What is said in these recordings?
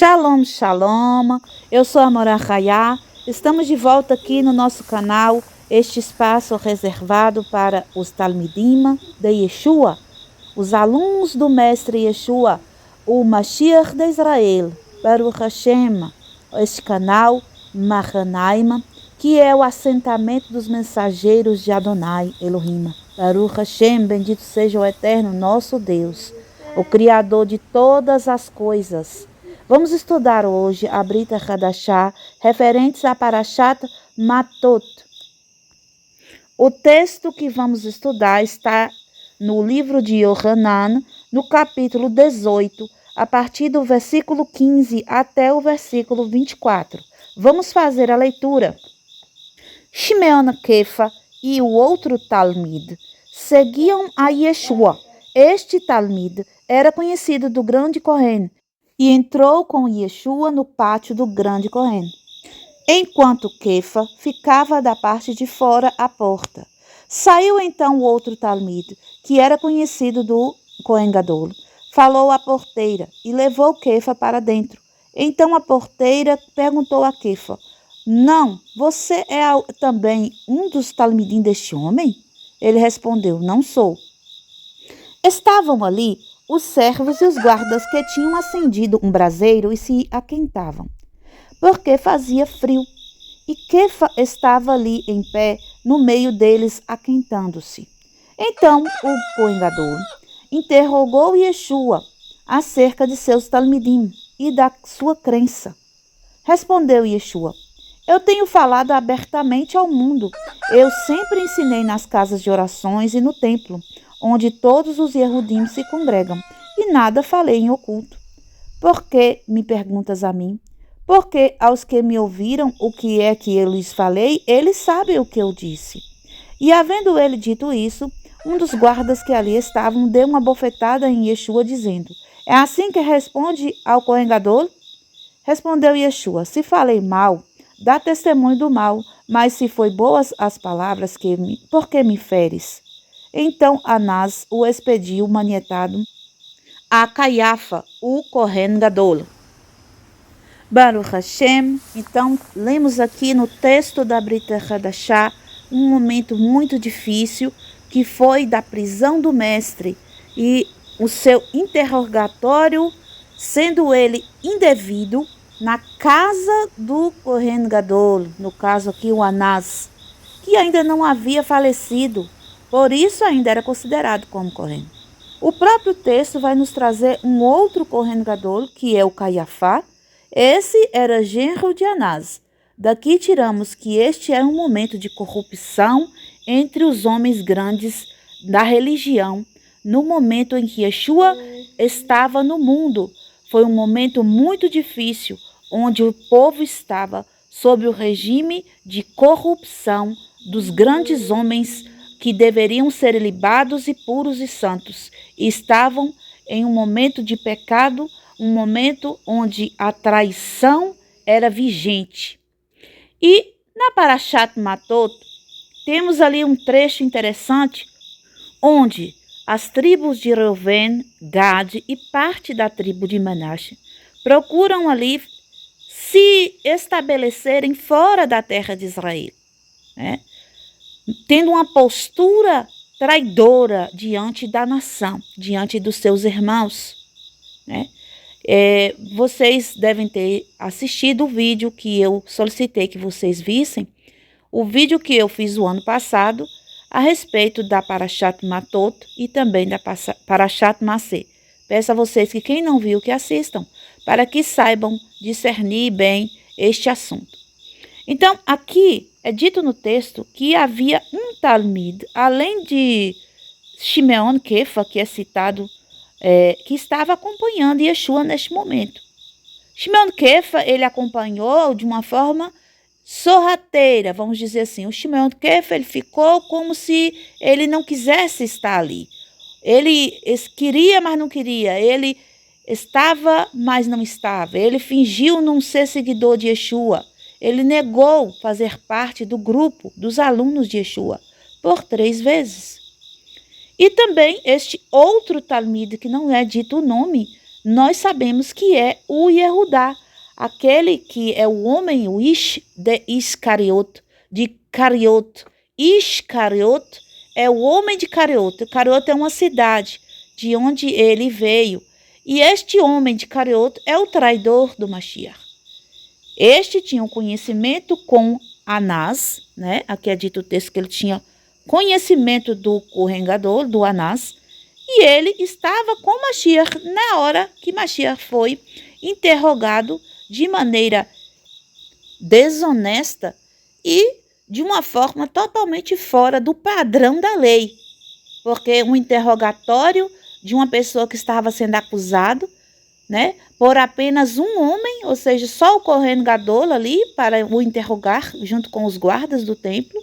Shalom, shalom, eu sou a Mora Hayá, estamos de volta aqui no nosso canal, este espaço reservado para os Talmidim de Yeshua, os alunos do mestre Yeshua, o Mashiach de Israel, Baruch Hashem, este canal Mahanaim, que é o assentamento dos mensageiros de Adonai Elohim. Baruch Hashem, bendito seja o eterno nosso Deus, o Criador de todas as coisas. Vamos estudar hoje a Brita Hadashah, referentes a Parashat Matot. O texto que vamos estudar está no livro de Yohanan, no capítulo 18, a partir do versículo 15 até o versículo 24. Vamos fazer a leitura. Shimeon Kefa e o outro Talmid seguiam a Yeshua. Este Talmid era conhecido do grande Kohen e entrou com Yeshua no pátio do grande Kohen, enquanto Kefa ficava da parte de fora à porta. Saiu então o outro Talmid, que era conhecido do Kohen Gadol, falou à porteira e levou Kefa para dentro. Então a porteira perguntou a Kefa: "Não, você é também um dos Talmidim deste homem?" Ele respondeu: "Não sou." Estavam ali os servos e os guardas que tinham acendido um braseiro e se aquentavam, porque fazia frio. E Kefa estava ali em pé no meio deles aquentando-se. Então o Kohen Gadol interrogou Yeshua acerca de seus Talmidim e da sua crença. Respondeu Yeshua: "Eu tenho falado abertamente ao mundo. Eu sempre ensinei nas casas de orações e no templo, onde todos os Yehudim se congregam, e nada falei em oculto. Por que me perguntas a mim? Porque aos que me ouviram o que é que eu lhes falei, eles sabem o que eu disse." E havendo ele dito isso, um dos guardas que ali estavam deu uma bofetada em Yeshua, dizendo: "É assim que responde ao Kohen Gadol?" Respondeu Yeshua: "Se falei mal, dá testemunho do mal, mas se foi boas as palavras, por que me feres?" Então Anás o expediu manietado a Caiafa, o Kohen Gadol. Baruch Hashem. Então lemos aqui no texto da Brita Hadashah um momento muito difícil, que foi da prisão do mestre e o seu interrogatório, sendo ele indevido, na casa do Kohen Gadol, no caso aqui o Anás, que ainda não havia falecido, por isso ainda era considerado como Kohen. O próprio texto vai nos trazer um outro Kohen Gadol, que é o Caiafá. Esse era genro de Anás. Daqui tiramos que este era um momento de corrupção entre os homens grandes da religião, no momento em que Yeshua estava no mundo. Foi um momento muito difícil, onde o povo estava sob o regime de corrupção dos grandes homens que deveriam ser libados e puros e santos. E estavam em um momento de pecado, um momento onde a traição era vigente. E na Parashat Matot, temos ali um trecho interessante, onde as tribos de Reuven, Gad e parte da tribo de Manasseh procuram ali se estabelecerem fora da terra de Israel, né? Tendo uma postura traidora diante da nação, diante dos seus irmãos, né? Vocês devem ter assistido o vídeo que eu solicitei que vocês vissem, o vídeo que eu fiz o ano passado a respeito da Parashat Matot e também da Parashat Masé. Peço a vocês que quem não viu que assistam, para que saibam discernir bem este assunto. Então, aqui é dito no texto que havia um Talmid, além de Shimeon Kefa, que é citado, que estava acompanhando Yeshua neste momento. Shimeon Kefa, ele acompanhou de uma forma sorrateira, vamos dizer assim. O Shimeon Kefa, ele ficou como se ele não quisesse estar ali. Ele queria, mas não queria. Ele estava, mas não estava. Ele fingiu não ser seguidor de Yeshua. Ele negou fazer parte do grupo dos alunos de Yeshua por 3 vezes. E também este outro Talmid, que não é dito o nome nós sabemos que é o Yehudá, aquele que é o homem, o Ish de Iscariot, de Cariot. Iscariot é o homem de Cariot. Cariot é uma cidade de onde ele veio. E este homem de Cariot é o traidor do Mashiach. Este tinha um conhecimento com Anás, né? Aqui é dito o texto que ele tinha conhecimento do Kohen Gadol, do Anás, e ele estava com Mashiach na hora que Mashiach foi interrogado de maneira desonesta e de uma forma totalmente fora do padrão da lei. Porque um interrogatório de uma pessoa que estava sendo acusado, né, por apenas um homem, ou seja, só o Kohen Gadol ali para o interrogar junto com os guardas do templo.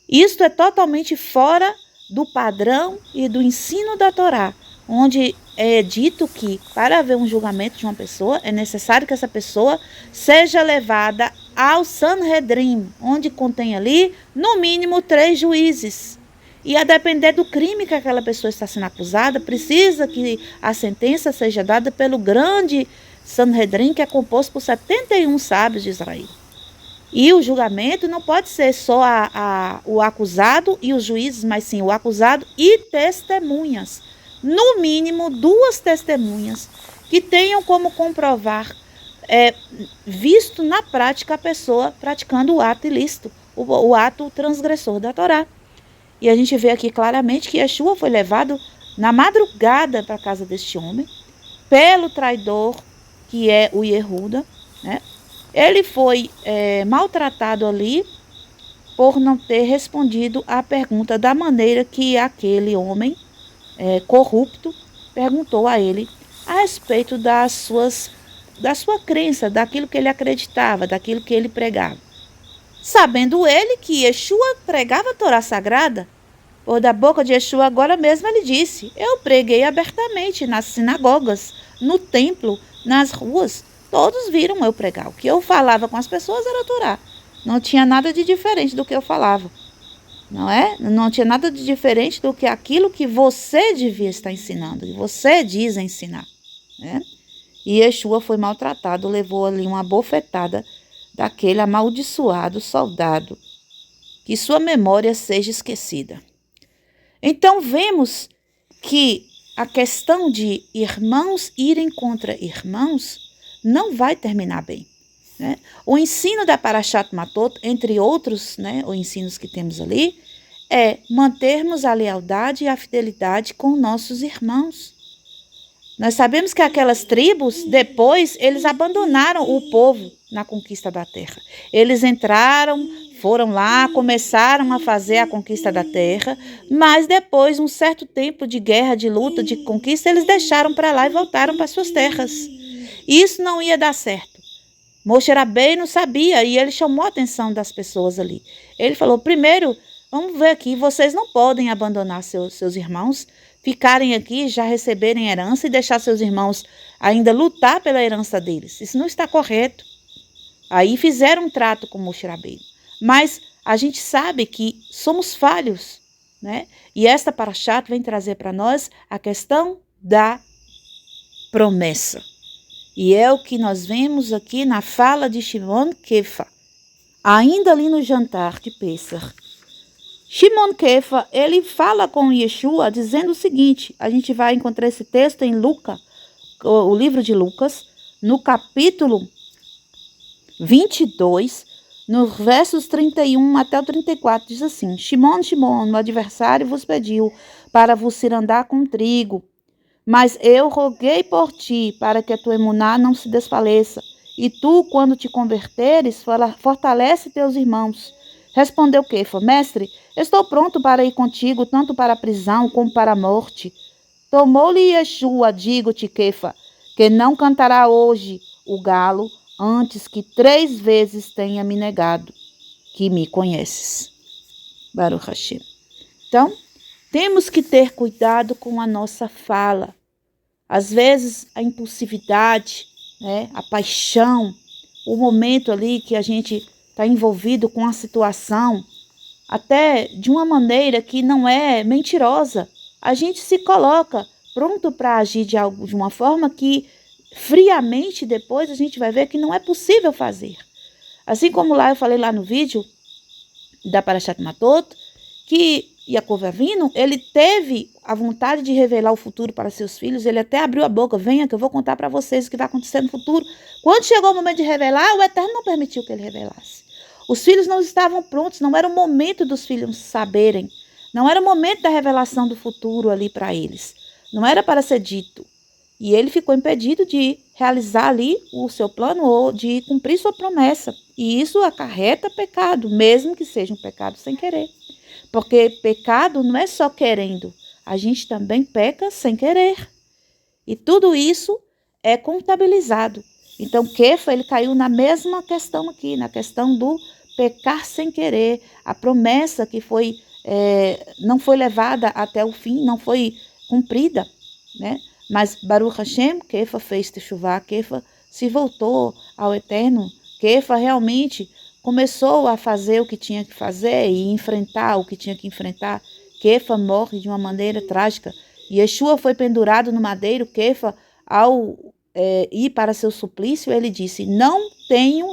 Isto é totalmente fora do padrão e do ensino da Torá, onde é dito que para haver um julgamento de uma pessoa é necessário que essa pessoa seja levada ao Sanhedrin, onde contém ali no mínimo 3 juízes. E a depender do crime que aquela pessoa está sendo acusada, precisa que a sentença seja dada pelo grande Sanhedrin, que é composto por 71 sábios de Israel. E o julgamento não pode ser só o acusado e os juízes, mas sim o acusado e testemunhas. No mínimo 2 testemunhas que tenham como comprovar, visto na prática a pessoa praticando o ato ilícito, o ato transgressor da Torá. E a gente vê aqui claramente que Yeshua foi levado na madrugada para a casa deste homem, pelo traidor, que é o Yehuda, né? Ele foi maltratado ali por não ter respondido à pergunta da maneira que aquele homem corrupto perguntou a ele a respeito da sua crença, daquilo que ele acreditava, daquilo que ele pregava. Sabendo ele que Yeshua pregava a Torá Sagrada, por da boca de Yeshua agora mesmo ele disse: eu preguei abertamente nas sinagogas, no templo, nas ruas. Todos viram eu pregar. O que eu falava com as pessoas era a Torá. Não tinha nada de diferente do que eu falava. Não é? Não tinha nada de diferente do que aquilo que você devia estar ensinando, que você diz ensinar, né? E Yeshua foi maltratado, levou ali uma bofetada daquele amaldiçoado soldado. Que sua memória seja esquecida. Então vemos que a questão de irmãos irem contra irmãos não vai terminar bem, né? O ensino da Parashat Matot, entre outros, né, os ensinos que temos ali, é mantermos a lealdade e a fidelidade com nossos irmãos. Nós sabemos que aquelas tribos, depois, eles abandonaram o povo na conquista da terra. Eles entraram, foram lá, começaram a fazer a conquista da terra, mas depois, um certo tempo de guerra, de luta, de conquista, eles deixaram para lá e voltaram para suas terras. Isso não ia dar certo. Moshe Rabbeinu sabia e ele chamou a atenção das pessoas ali. Ele falou: primeiro, vamos ver aqui, vocês não podem abandonar seus irmãos, ficarem aqui, já receberem herança e deixar seus irmãos ainda lutar pela herança deles. Isso não está correto. Aí fizeram um trato com Moshe Rabbeinu. Mas a gente sabe que somos falhos, né? E esta parashat vem trazer para nós a questão da promessa. E é o que nós vemos aqui na fala de Shimon Kefa, ainda ali no jantar de Pêssar. Shimon Kefa, ele fala com Yeshua dizendo o seguinte, a gente vai encontrar esse texto em Lucas, o livro de Lucas, no capítulo 22, nos versos 31 até o 34, diz assim: Shimon, Shimon, o adversário vos pediu para vos cirandar com trigo, mas eu roguei por ti, para que a tua emuná não se desfaleça, e tu, quando te converteres, fortalece teus irmãos. Respondeu Kefa: mestre, estou pronto para ir contigo, tanto para a prisão como para a morte. Tomou-lhe Yeshua, digo-te, Kefa, que não cantará hoje o galo, antes que 3 vezes tenha me negado, que me conheces. Baruch Hashem. Então, temos que ter cuidado com a nossa fala. Às vezes, a impulsividade, né, a paixão, o momento ali que a gente está envolvido com a situação, até de uma maneira que não é mentirosa, a gente se coloca pronto para agir de uma forma que friamente depois a gente vai ver que não é possível fazer. Assim como lá eu falei lá no vídeo da Parashat Matot, que Yaakov Avinu, ele teve a vontade de revelar o futuro para seus filhos, ele até abriu a boca, venha que eu vou contar para vocês o que vai acontecer no futuro. Quando chegou o momento de revelar, o Eterno não permitiu que ele revelasse. Os filhos não estavam prontos, não era o momento dos filhos saberem, não era o momento da revelação do futuro ali para eles, não era para ser dito. E ele ficou impedido de realizar ali o seu plano ou de cumprir sua promessa. E isso acarreta pecado, mesmo que seja um pecado sem querer. Porque pecado não é só querendo, a gente também peca sem querer. E tudo isso é contabilizado. Então, Kefa, ele caiu na mesma questão aqui, na questão do pecar sem querer. A promessa que não foi levada até o fim, não foi cumprida, né? Mas Baruch Hashem, Kefa fez Teshuvah, Kefa se voltou ao Eterno, Kefa realmente começou a fazer o que tinha que fazer e enfrentar o que tinha que enfrentar. Kefa morre de uma maneira trágica. Yeshua foi pendurado no madeiro. Kefa, ao ir para seu suplício, ele disse, não tenho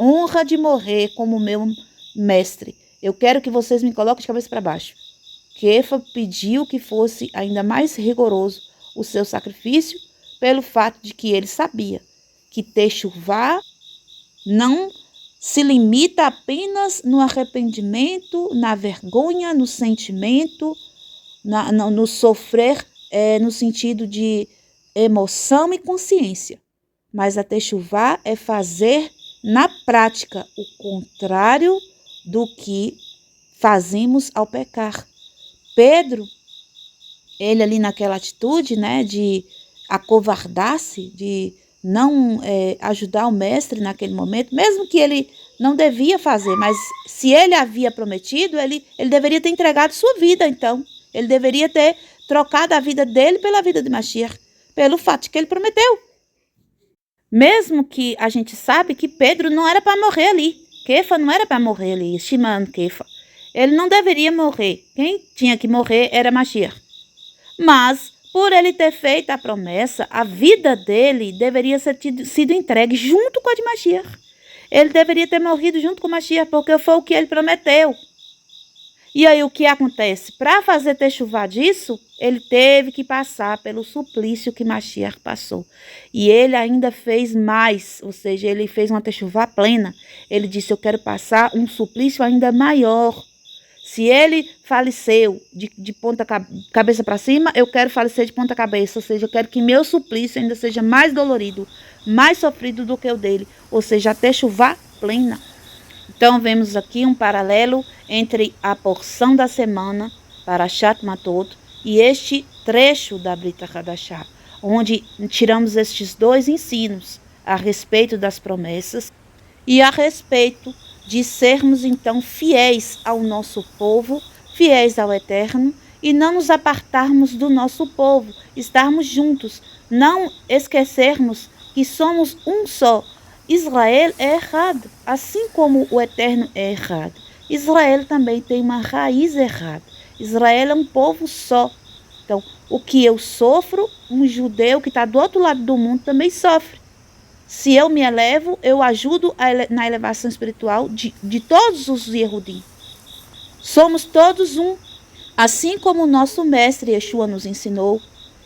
honra de morrer como meu mestre. Eu quero que vocês me coloquem de cabeça para baixo. Kefa pediu que fosse ainda mais rigoroso o seu sacrifício, pelo fato de que ele sabia que Teshuvah não se limita apenas no arrependimento, na vergonha, no sentimento, no sofrer, no sentido de emoção e consciência. Mas a Teshuvah é fazer na prática o contrário do que fazemos ao pecar. Pedro, ele ali naquela atitude, né, de acovardar-se, de não ajudar o mestre naquele momento, mesmo que ele não devia fazer, mas se ele havia prometido, ele deveria ter entregado sua vida, então. Ele deveria ter trocado a vida dele pela vida de Mashiach, pelo fato de que ele prometeu. Mesmo que a gente sabe que Pedro não era para morrer ali, Kefa não era para morrer ali, Shimon Kefa. Ele não deveria morrer, quem tinha que morrer era Mashiach. Mas, por ele ter feito a promessa, a vida dele deveria ter sido entregue junto com a de Mashiach. Ele deveria ter morrido junto com Mashiach, porque foi o que ele prometeu. E aí o que acontece? Para fazer Teshuvah disso, ele teve que passar pelo suplício que Mashiach passou. E ele ainda fez mais, ou seja, ele fez uma Teshuvah plena. Ele disse, eu quero passar um suplício ainda maior. Se ele faleceu de ponta cabeça para cima, eu quero falecer de ponta cabeça. Ou seja, eu quero que meu suplício ainda seja mais dolorido, mais sofrido do que o dele. Ou seja, a Teshuvah plena. Então, vemos aqui um paralelo entre a porção da semana, Parashat Matot, e este trecho da Brit Hadashah, onde tiramos estes dois ensinos a respeito das promessas e a respeito de sermos então fiéis ao nosso povo, fiéis ao Eterno, e não nos apartarmos do nosso povo, estarmos juntos, não esquecermos que somos um só. Israel é errado, assim como o Eterno é errado. Israel também tem uma raiz errada. Israel é um povo só. Então, o que eu sofro, um judeu que está do outro lado do mundo também sofre. Se eu me elevo, eu ajudo na elevação espiritual de todos os Yehudim. Somos todos um. Assim como o nosso mestre Yeshua nos ensinou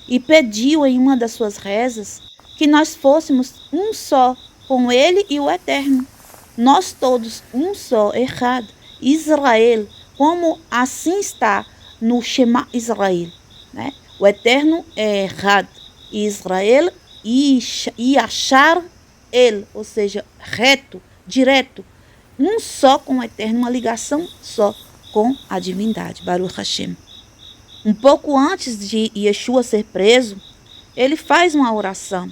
e pediu em uma das suas rezas que nós fôssemos um só com ele e o Eterno. Nós todos um só, errado. Israel, como assim está no Shema Israel, né? O Eterno é errado. Israel e achar ele, ou seja, reto, direto, um só com o Eterno, uma ligação só com a divindade, Baruch Hashem. Um pouco antes de Yeshua ser preso, ele faz uma oração.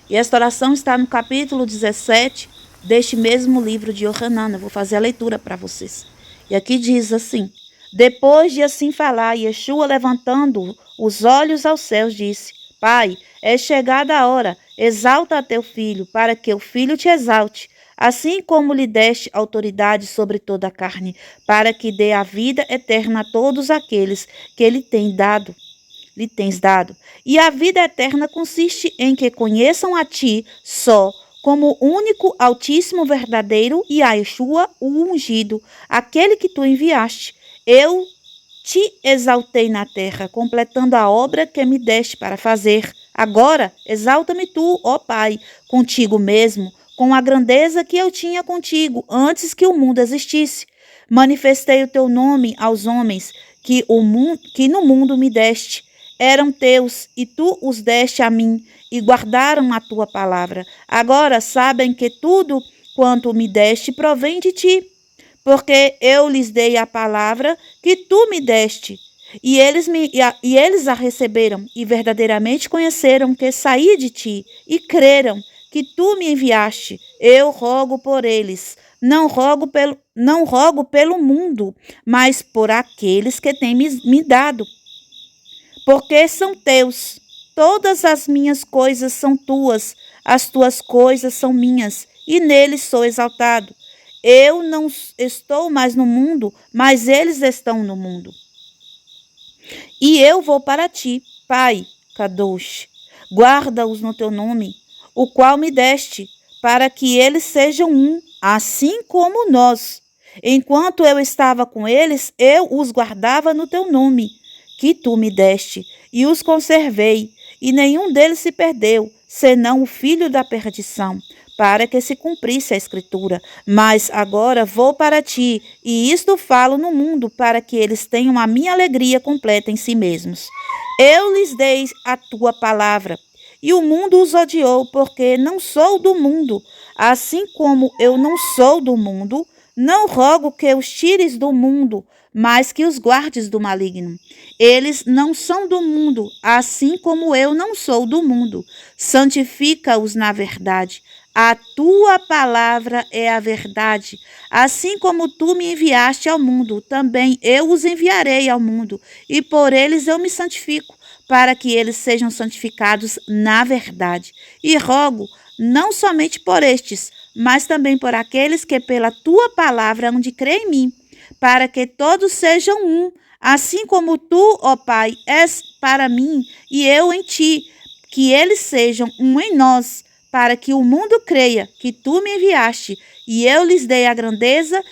E esta oração está no capítulo 17 deste mesmo livro de Yohanan. Eu vou fazer a leitura para vocês. E aqui diz assim: depois de assim falar, Yeshua, levantando os olhos aos céus, disse: Pai, é chegada a hora, exalta a teu filho, para que o filho te exalte, assim como lhe deste autoridade sobre toda a carne, para que dê a vida eterna a todos aqueles que ele tem dado. lhe tens dado. E a vida eterna consiste em que conheçam a ti só, como único, altíssimo, verdadeiro, e a Yeshua, o ungido, aquele que tu enviaste. Eu te exaltei na terra, completando a obra que me deste para fazer. Agora, exalta-me tu, ó Pai, contigo mesmo, com a grandeza que eu tinha contigo antes que o mundo existisse. Manifestei o teu nome aos homens que no mundo me deste. Eram teus, e tu os deste a mim, e guardaram a tua palavra. Agora sabem que tudo quanto me deste provém de ti, porque eu lhes dei a palavra que tu me deste. E eles a receberam, e verdadeiramente conheceram que saí de ti, e creram que tu me enviaste. Eu rogo por eles. Não rogo pelo mundo, mas por aqueles que têm me dado, porque são teus. Todas as minhas coisas são tuas, as tuas coisas são minhas, e neles sou exaltado. Eu não estou mais no mundo, mas eles estão no mundo. E eu vou para ti, Pai, Kadosh. Guarda-os no teu nome, o qual me deste, para que eles sejam um, assim como nós. Enquanto eu estava com eles, eu os guardava no teu nome, que tu me deste, e os conservei, e nenhum deles se perdeu, senão o filho da perdição, para que se cumprisse a Escritura. Mas agora vou para ti, e isto falo no mundo, para que eles tenham a minha alegria completa em si mesmos. Eu lhes dei a tua palavra, e o mundo os odiou, porque não sou do mundo. Assim como eu não sou do mundo, não rogo que os tires do mundo, mas que os guardes do maligno. Eles não são do mundo, assim como eu não sou do mundo. Santifica-os na verdade. A tua palavra é a verdade. Assim como tu me enviaste ao mundo, também eu os enviarei ao mundo, e por eles eu me santifico, para que eles sejam santificados na verdade. E rogo não somente por estes, mas também por aqueles que pela tua palavra hão de crer em mim, para que todos sejam um, assim como tu, ó Pai, és para mim e eu em ti, que eles sejam um em nós, para que o mundo creia que tu me enviaste, e eu lhes dei a grandeza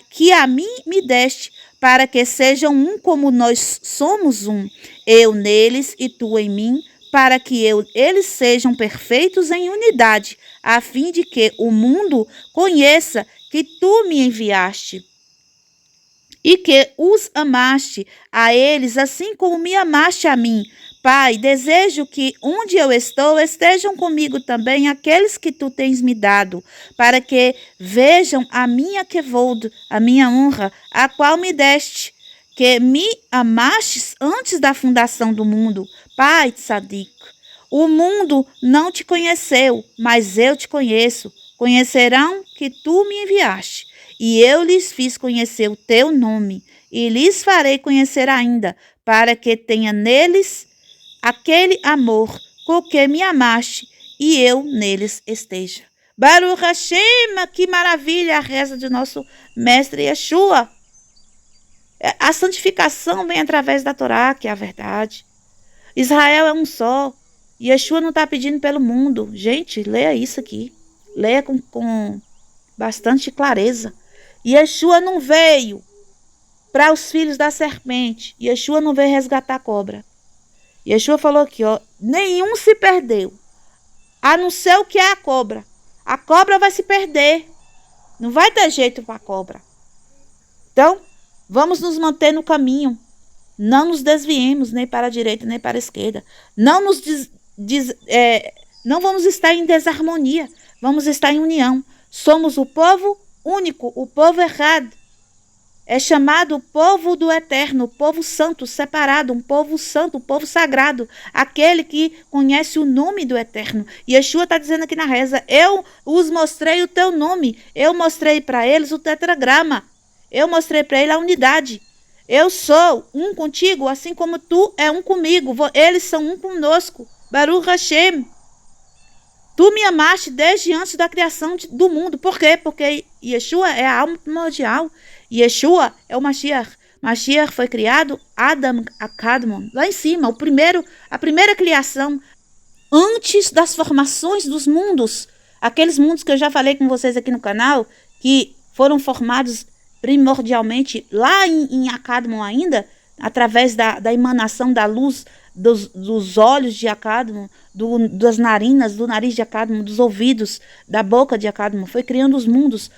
que a mim me deste, para que sejam um como nós somos um, eu neles e tu em mim, para que eles sejam perfeitos em unidade, a fim de que o mundo conheça que tu me enviaste e que os amaste a eles, assim como me amaste a mim. Pai, desejo que onde eu estou estejam comigo também aqueles que tu tens me dado, para que vejam a minha kevod, a minha honra, a qual me deste, que me amastes antes da fundação do mundo. Pai tzadik, o mundo não te conheceu, mas eu te conheço. Conhecerão que tu me enviaste, e eu lhes fiz conhecer o teu nome, e lhes farei conhecer ainda, para que tenha neles aquele amor com que me amaste, e eu neles esteja. Baruch Hashem, que maravilha a reza de nosso mestre Yeshua. A santificação vem através da Torá, que é a verdade. Israel é um só. Yeshua não está pedindo pelo mundo. Gente, leia isso aqui. Leia com bastante clareza. Yeshua não veio para os filhos da serpente. Yeshua não veio resgatar a cobra. Yeshua falou aqui, ó, nenhum se perdeu, a não ser o que é a cobra. A cobra vai se perder. Não vai ter jeito para a cobra. Então, vamos nos manter no caminho. Não nos desviemos nem para a direita nem para a esquerda. Não vamos estar em desarmonia. Vamos estar em união. Somos o povo único, o povo errado. É chamado o povo do eterno, o povo santo, separado, um povo santo, um povo sagrado, aquele que conhece o nome do eterno. E Yeshua está dizendo aqui na reza, eu os mostrei o teu nome, eu mostrei para eles o tetragrama, eu mostrei para eles a unidade. Eu sou um contigo, assim como tu é um comigo, eles são um conosco. Baruch Hashem. Tu me amaste desde antes da criação do mundo. Por quê? Porque Yeshua é a alma primordial. Yeshua é o Mashiach. Mashiach foi criado Adam Akadmon, lá em cima, a primeira criação, antes das formações dos mundos. Aqueles mundos que eu já falei com vocês aqui no canal, que foram formados primordialmente lá em Akadmon ainda, através da emanação da luz dos olhos de Akadmon, das narinas, do nariz de Akadmon, dos ouvidos, da boca de Akadmon. Foi criando os mundos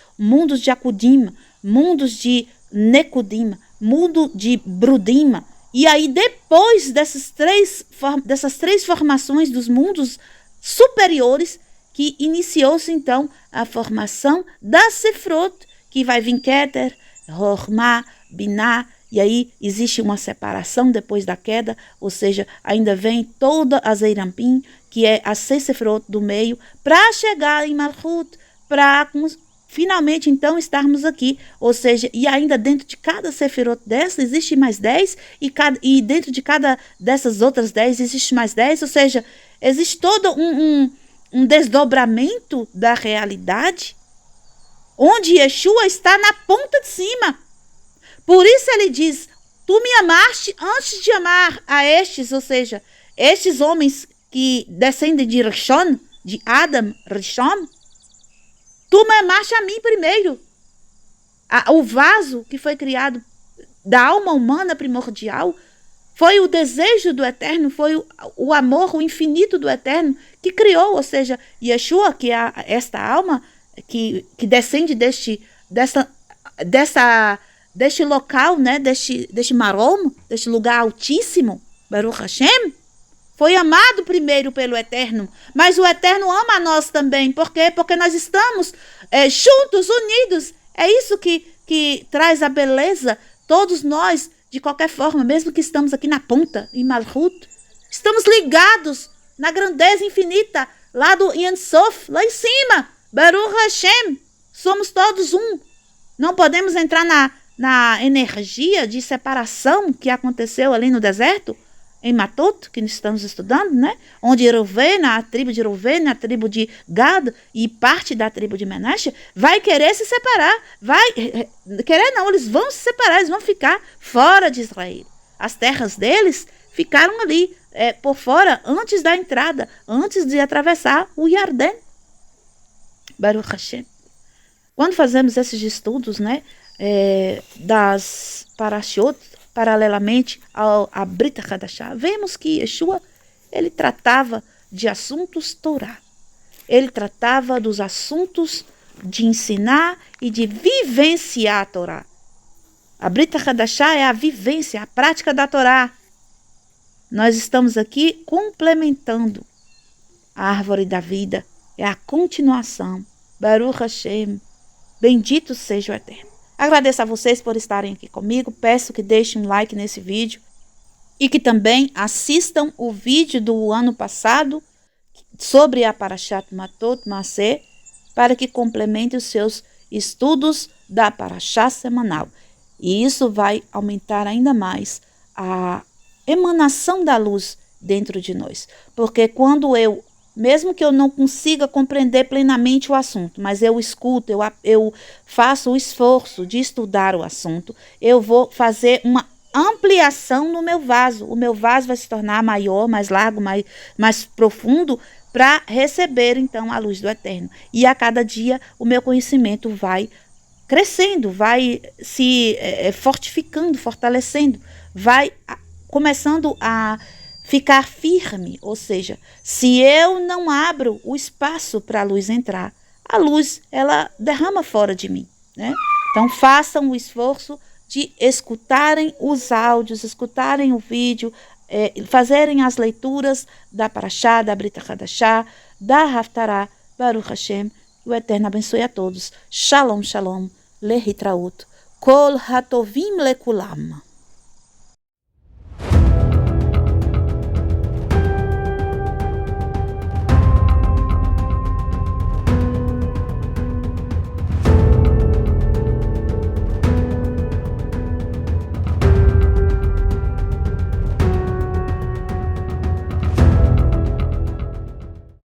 de Akudim, mundos de Nekudim, mundo de Brudim. E aí, depois dessas três formações dos mundos superiores, que iniciou-se então a formação da Sefrot, que vai vir Keter, Hormá, Biná, e aí existe uma separação depois da queda, ou seja, ainda vem toda a Zeirampim, que é a Sefrot do meio, para chegar em Malchut, para finalmente então estarmos aqui, ou seja, e ainda dentro de cada Sefirot dessa existe mais 10, e dentro de cada dessas outras 10 existe mais 10, ou seja, existe todo um desdobramento da realidade, onde Yeshua está na ponta de cima. Por isso ele diz, tu me amaste antes de amar a estes, ou seja, estes homens que descendem de Rishon, de Adam, Rishon, tu me amaste a mim primeiro. O vaso que foi criado da alma humana primordial foi o desejo do Eterno, foi o amor, o infinito do Eterno que criou, ou seja, Yeshua, que é esta alma que descende deste local, né, deste marom, deste lugar altíssimo, Baruch Hashem, foi amado primeiro pelo Eterno, mas o Eterno ama a nós também. Por quê? Porque nós estamos juntos, unidos. É isso que traz a beleza. Todos nós, de qualquer forma, mesmo que estamos aqui na ponta, em Malchut, estamos ligados na grandeza infinita, lá do Ein Sof, lá em cima. Baruch Hashem, somos todos um. Não podemos entrar na energia de separação que aconteceu ali no deserto, em Matot, que estamos estudando, né? Onde a tribo de Reuven, a tribo de Gad e parte da tribo de Menashe vai querer se separar. Eles vão se separar, eles vão ficar fora de Israel. As terras deles ficaram ali, por fora, antes da entrada, antes de atravessar o Yarden. Baruch Hashem. Quando fazemos esses estudos, né, das Parashiot, paralelamente à Brit Hadashah, vemos que Yeshua, ele tratava de assuntos Torá. Ele tratava dos assuntos de ensinar e de vivenciar a Torá. A Brit Hadashah é a vivência, a prática da Torá. Nós estamos aqui complementando a árvore da vida, é a continuação. Baruch Hashem, bendito seja o Eterno. Agradeço a vocês por estarem aqui comigo. Peço que deixem um like nesse vídeo e que também assistam o vídeo do ano passado sobre a Parashat Matot Maaseh para que complementem os seus estudos da Parashá semanal. E isso vai aumentar ainda mais a emanação da luz dentro de nós. Porque quando mesmo que eu não consiga compreender plenamente o assunto, mas eu escuto, eu faço o esforço de estudar o assunto, eu vou fazer uma ampliação no meu vaso. O meu vaso vai se tornar maior, mais largo, mais profundo, para receber, então, a luz do Eterno. E a cada dia o meu conhecimento vai crescendo, vai se fortificando, fortalecendo, vai começando a ficar firme, ou seja, se eu não abro o espaço para a luz entrar, a luz, ela derrama fora de mim, né? Então, façam o esforço de escutarem os áudios, escutarem o vídeo, fazerem as leituras da Parashá, da Brit Hadashah, da Haftarah, Baruch Hashem. O Eterno abençoe a todos. Shalom, shalom, lehitraut, kol hatovim lekulam.